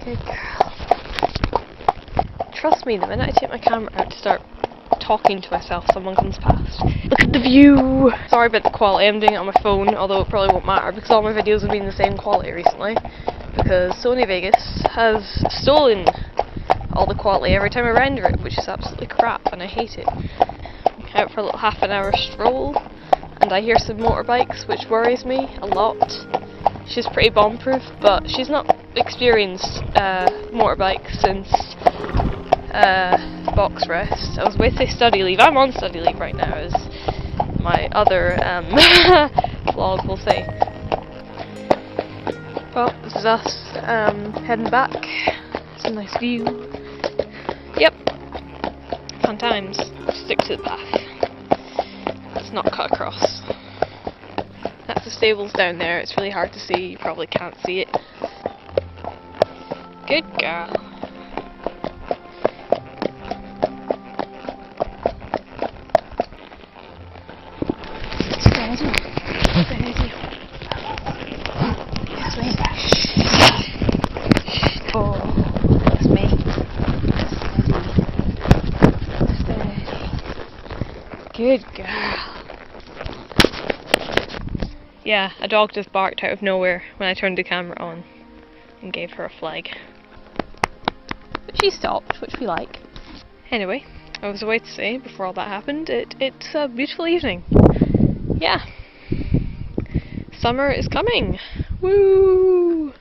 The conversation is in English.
Good girl. Trust me, the minute I take my camera out to start talking to myself, someone comes past. Look at the view! Sorry about the quality, I'm doing it on my phone, although it probably won't matter because all my videos have been the same quality recently. Because Sony Vegas has stolen all the quality every time I render it, which is absolutely crap and I hate it. I'm out for a little half an hour stroll and I hear some motorbikes, which worries me a lot. She's pretty bomb-proof, but she's not experienced motorbikes since box rest. I was going to say study leave. I'm on study leave right now, as my other vlog will say. Well, this is us heading back. It's a nice view. Yep. Fun times. Stick to the path. Let's not cut across. That's the stables down there. It's really hard to see. You probably can't see it. Good girl. Steady. Steady. This way. Oh, that's me. Steady. Good girl. Yeah, a dog just barked out of nowhere when I turned the camera on and gave her a flag. But she stopped, which we like. Anyway, I was away to say, before all that happened, it's a beautiful evening. Yeah. Summer is coming! Woo!